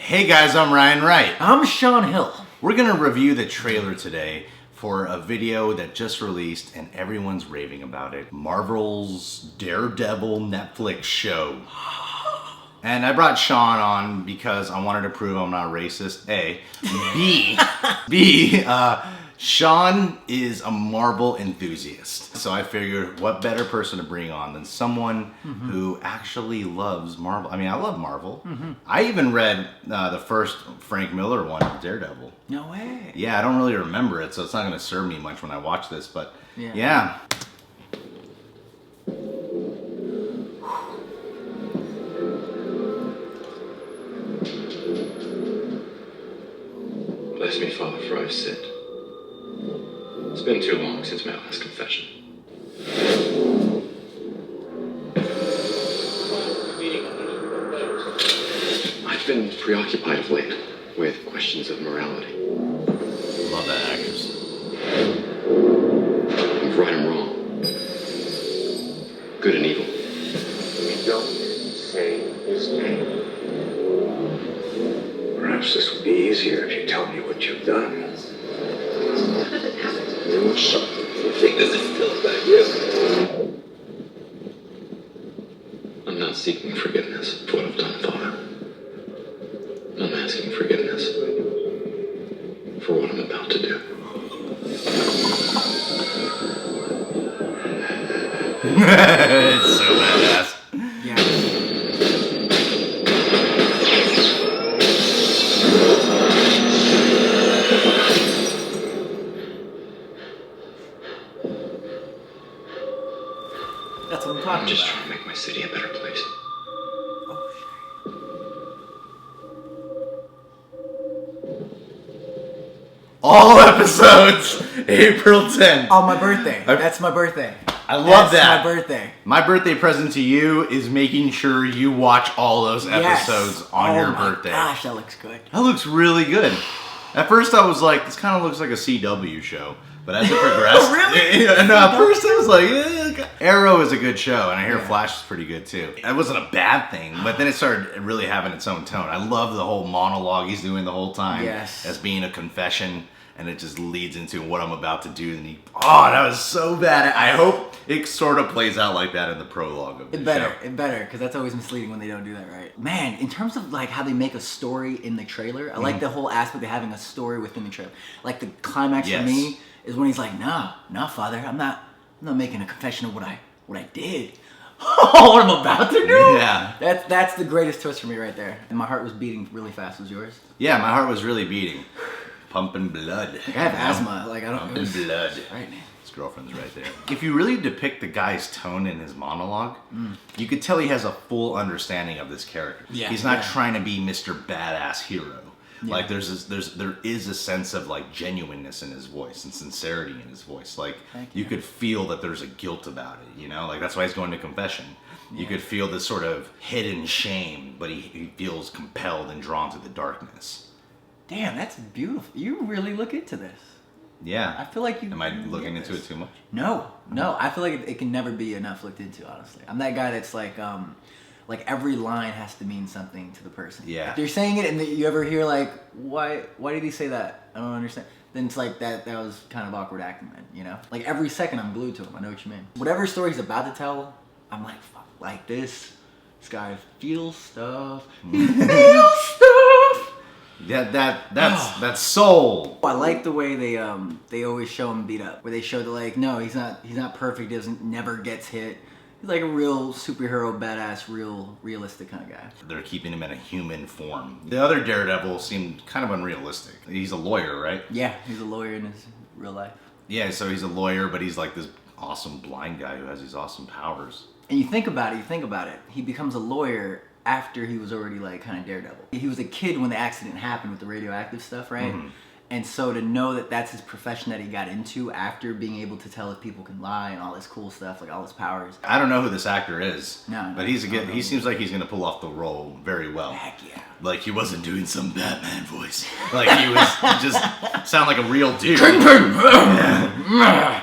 Hey guys, I'm Ryan Wright. I'm Sean Hill. We're gonna review the trailer today for a video that just released and everyone's raving about it. Marvel's Daredevil Netflix show. And I brought Sean on because I wanted to prove I'm not racist, A. B, Sean is a Marvel enthusiast. So I figured what better person to bring on than someone who actually loves Marvel. I mean, I love Marvel. I even read the first Frank Miller one, Daredevil. No way. Yeah, I don't really remember it, so it's not going to serve me much when I watch this, but yeah. Bless me, Father, for I've sinned. It's been too long since my last confession. I've been preoccupied of late with questions of morality. Love that actress. Of right and wrong. Good and evil. We don't say his name. Perhaps this would be easier if you tell me what you've done. You think this is still about you? I'm not seeking forgiveness for what I've done, Father. I'm asking forgiveness for what I'm about to do. It's so badass. Yeah. That's what I'm talking I'm just about. trying to make my city a better place. All episodes, April 10th. Oh, my birthday. That's my birthday. I love that. That's my birthday. My birthday present to you is making sure you watch all those episodes on your birthday. Oh my gosh, that looks good. That looks really good. At first I was like, this kind of looks like a CW show. But as it progressed, Really? No, at first I was like, Arrow is a good show, and I hear Flash is pretty good too. That wasn't a bad thing, but then it started really having its own tone. I love the whole monologue he's doing the whole time as being a confession, and it just leads into what I'm about to do. And that was so bad. I hope it sort of plays out like that in the prologue of the show. It better, because that's always misleading when they don't do that right. Man, in terms of like how they make a story in the trailer, I like the whole aspect of having a story within the trailer. Like the climax for me is when he's like, no, Father, I'm not making a confession of what I did. What I'm about to do. Yeah. That's the greatest twist for me right there. And my heart was beating really fast. Was yours? Yeah, my heart was really beating. Pumping blood. I have asthma. Like, I don't. Pumping blood. Right, man. His girlfriend's right there. If you really depict the guy's tone in his monologue, you could tell he has a full understanding of this character. Yeah, He's not trying to be Mr. Badass Hero. Yeah. Like there is a sense of like genuineness in his voice and sincerity in his voice. Like you could feel that there's a guilt about it, you know? Like that's why he's going to confession. You could feel this sort of hidden shame, but he feels compelled and drawn to the darkness. Damn, that's beautiful. You really look into this. Yeah. I feel like you... Am I looking into it too much? No. I feel like it can never be enough looked into, honestly. I'm that guy that's like every line has to mean something to the person. Yeah. If they're saying it and you ever hear like, why did he say that? I don't understand. Then it's like that was kind of awkward acting then, you know? Like every second I'm glued to him. I know what you mean. Whatever story he's about to tell, I'm like, fuck, like this guy feels stuff. He feels stuff. That's soul. I like the way they always show him beat up. Where they show that like, no, he's not perfect, never gets hit. He's like a real superhero, badass, realistic kind of guy. They're keeping him in a human form. The other Daredevil seemed kind of unrealistic. He's a lawyer, right? Yeah, he's a lawyer in his real life. Yeah, so he's a lawyer, but he's like this awesome blind guy who has these awesome powers. And you think about it. He becomes a lawyer after he was already like kind of Daredevil. He was a kid when the accident happened with the radioactive stuff, right? And so to know that that's his profession that he got into after being able to tell if people can lie and all this cool stuff, like all his powers. I don't know who this actor is, no, but he seems like he's going to pull off the role very well. Heck yeah. Like he wasn't doing some Batman voice. Like he was just sound like a real dude. Because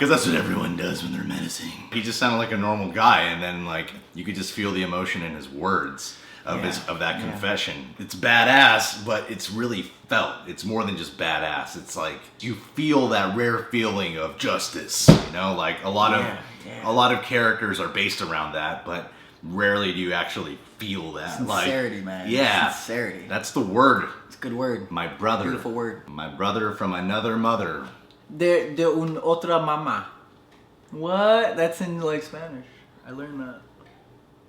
that's what everyone does when they're menacing. He just sounded like a normal guy, and then like you could just feel the emotion in his words. of that confession. It's badass, but it's really felt. It's more than just badass. It's like you feel that rare feeling of justice. You know, like a lot of characters are based around that, but rarely do you actually feel that. Sincerity, like, man. Yeah. Sincerity. That's the word. It's a good word. My brother. Beautiful word. My brother from another mother. De un otra mamá. What? That's in like Spanish. I learned that.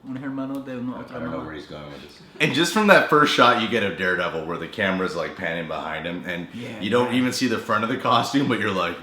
Un hermano de una otra mamá. I don't know where he's going with this. And just from that first shot you get of Daredevil where the camera's like panning behind him and you don't even see the front of the costume, but you're like,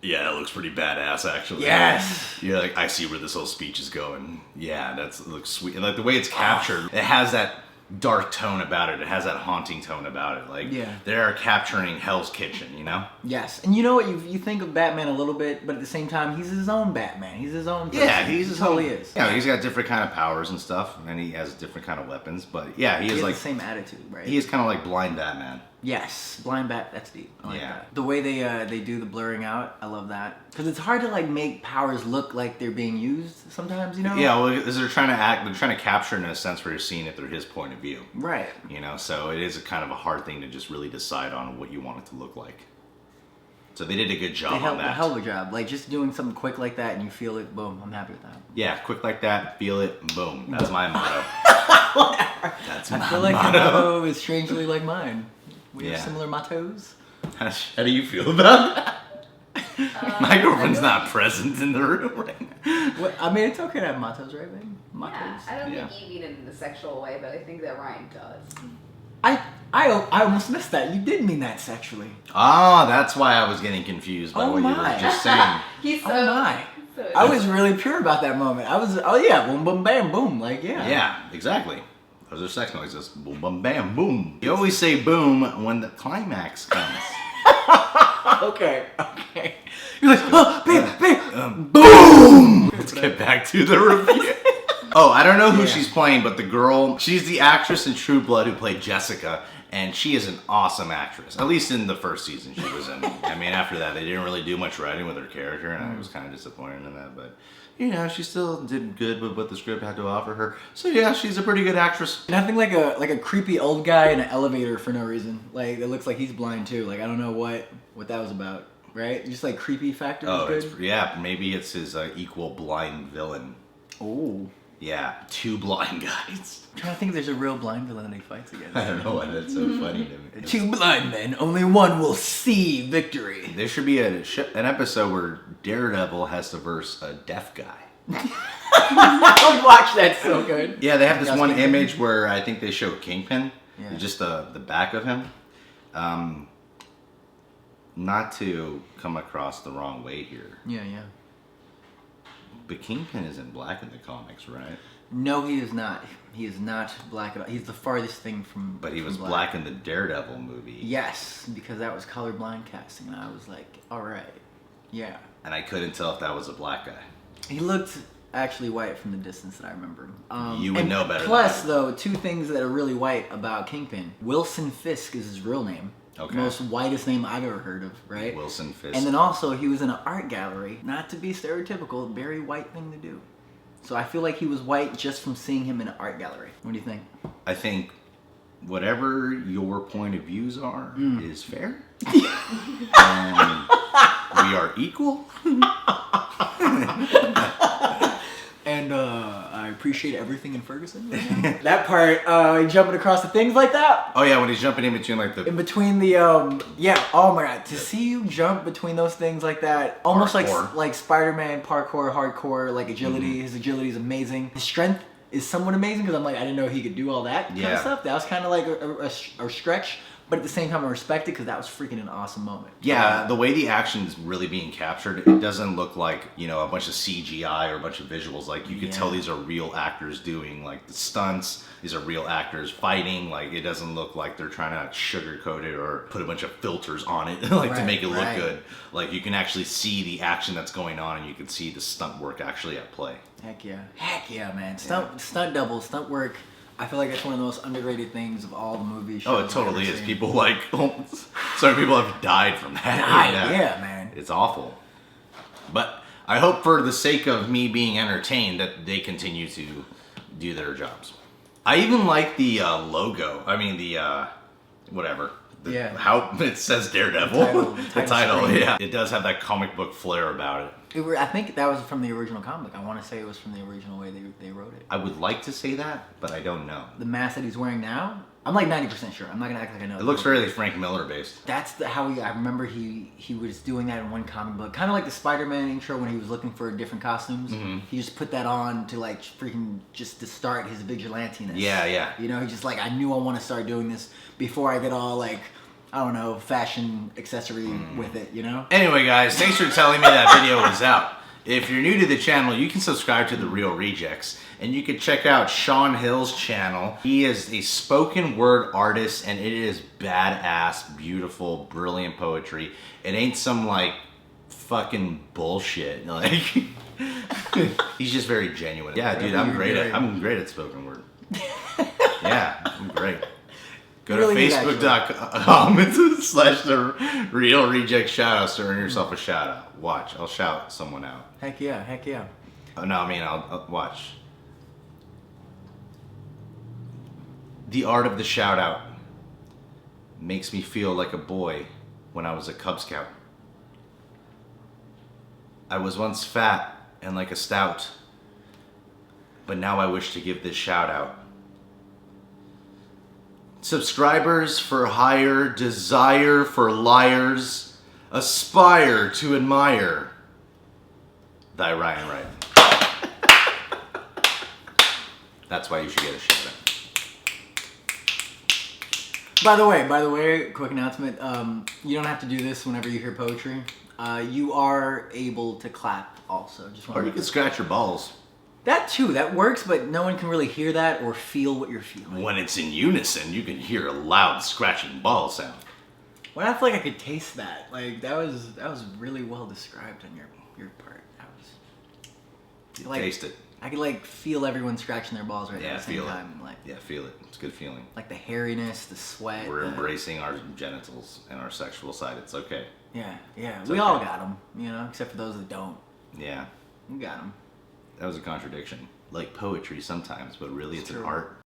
yeah, it looks pretty badass actually. Yes. You're like, I see where this whole speech is going. Yeah, it looks sweet. And like the way it's captured, it has that dark tone about it. It has that haunting tone about it. Like they're capturing Hell's Kitchen, you know? Yes. And you know what? You think of Batman a little bit, but at the same time, he's his own Batman. He's his own person. Yeah, he's his own. own. He is. Yeah, he's got different kind of powers and stuff, and he has different kind of weapons. But yeah, he has like the same attitude, right? He is kind of like blind Batman. Yes, blind Bat. That's deep. I like that. The way they do the blurring out, I love that because it's hard to like make powers look like they're being used sometimes, you know? Yeah, well, because they're trying to capture in a sense where you're seeing it through his point of view. Right. You know, so it is a kind of a hard thing to just really decide on what you want it to look like. So they did a good job on that. A hell of a job. Like just doing something quick like that and you feel it, boom, I'm happy with that. Yeah, quick like that, feel it, boom. That's my motto. That's my motto. I feel like your motto is strangely like mine. We have similar mottos. How do you feel about that? My girlfriend's not present in the room right now. Well, I mean, it's okay to have mottos, right, babe? Mottos. Yeah, I don't think you mean it in a sexual way, but I think that Ryan does. I almost missed that. You did mean that sexually. Ah, that's why I was getting confused by what you were just saying. He's so... Oh my. I was really pure about that moment. I was, oh yeah, boom, boom, bam, boom. Like, yeah. Yeah, exactly. Those are sex noises. Boom, bum, bam, boom. You always say boom when the climax comes. Okay. You're like, oh, babe, boom! Let's get back to the review. Oh, I don't know who she's playing, but the girl, she's the actress in True Blood who played Jessica, and she is an awesome actress. At least in the first season she was in. I mean, after that, they didn't really do much writing with her character, and I was kind of disappointed in that, but... You know, she still did good with what the script had to offer her. So yeah, she's a pretty good actress. Nothing like a creepy old guy in an elevator for no reason. Like it looks like he's blind too. Like I don't know what that was about, right? Just like creepy factor. Oh, was good. Yeah, maybe it's his equal blind villain. Oh. Yeah, two blind guys. I'm trying to think if there's a real blind villain that he fights against. I don't know why that's so funny to me. Two blind men, only one will see victory. There should be an episode where Daredevil has to verse a deaf guy. I would watch that so good. Yeah, they have this one image where I think they show Kingpin, just the back of him. Not to come across the wrong way here. Yeah. But Kingpin isn't black in the comics, right? No, he is not. He is not black at all. He's the farthest thing from. But he was black in the Daredevil movie. Yes, because that was colorblind casting, and I was like, all right, yeah. And I couldn't tell if that was a black guy. He looked actually white from the distance that I remember. You would know better. Plus, though, two things that are really white about Kingpin. Wilson Fisk is his real name. Okay. Most whitest name I've ever heard of, right? Wilson Fisk. And then also, he was in an art gallery. Not to be stereotypical, very white thing to do. So I feel like he was white just from seeing him in an art gallery. What do you think? I think whatever your point of views are is fair. And we are equal. And I appreciate everything in Ferguson. Right that part, jumping across the things like that. Oh yeah, when he's jumping in between like the... In between the, yeah, oh my god. To see you jump between those things like that, almost like Spider-Man parkour, hardcore, like agility. His agility is amazing. His strength is somewhat amazing because I'm like, I didn't know he could do all that kind of stuff. That was kind of like a stretch. But at the same time, I respect it because that was freaking an awesome moment. Yeah, the way the action is really being captured, it doesn't look like, you know, a bunch of CGI or a bunch of visuals. Like, you could tell these are real actors doing, like, the stunts. These are real actors fighting. Like, it doesn't look like they're trying to sugarcoat it or put a bunch of filters on it, like, to make it look good. Like, you can actually see the action that's going on, and you can see the stunt work actually at play. Heck yeah, man. Stunt double, stunt work. I feel like it's one of the most underrated things of all the movies. Oh, it totally is. People like, certain people have died from that. Yeah, man. It's awful. But I hope for the sake of me being entertained that they continue to do their jobs. I even like the logo. I mean the whatever. How it says Daredevil. The title, yeah. It does have that comic book flair about it. I think that was from the original comic. I want to say it was from the original way they wrote it. I would like to say that, but I don't know. The mask that he's wearing now, I'm like 90% sure. I'm not gonna act like I know. It looks very Frank Miller based. That's how I remember he was doing that in one comic book, kind of like the Spider-Man intro when he was looking for different costumes. Mm-hmm. He just put that on to like freaking just to start his vigilantiness. Yeah, yeah. You know, he's just like, I knew I want to start doing this before I get all like, I don't know, fashion accessory with it, you know? Anyway, guys, thanks for telling me that video was out. If you're new to the channel, you can subscribe to The Real Rejects, and you can check out Sean Hill's channel. He is a spoken word artist, and it is badass, beautiful, brilliant poetry. It ain't some, like, fucking bullshit. Like, he's just very genuine. Yeah, dude, I'm great at spoken word. Yeah, I'm great. Go to facebook.com/TheReelRejects shoutouts to earn yourself a shout out. Watch, I'll shout someone out. Heck yeah, heck yeah. Oh, no, I mean, I'll watch. The art of the shout out makes me feel like a boy when I was a Cub Scout. I was once fat and like a stout, but now I wish to give this shout out. Subscribers for hire, desire for liars, aspire to admire thy Ryan Wright. That's why you should get a shout out. By the way, quick announcement. You don't have to do this whenever you hear poetry. You are able to clap also. Or you can scratch your balls. That too, that works, but no one can really hear that or feel what you're feeling. When it's in unison, you can hear a loud scratching ball sound. Well, I feel like I could taste that. Like that was really well described on your part. Taste it. I could like feel everyone scratching their balls right at the same feel time. It. Like, yeah, feel it. It's a good feeling. Like the hairiness, the sweat. We're embracing our genitals and our sexual side. It's okay. Yeah. We all got them, you know, except for those that don't. Yeah. We got them. That was a contradiction. Like poetry sometimes, but really it's an art.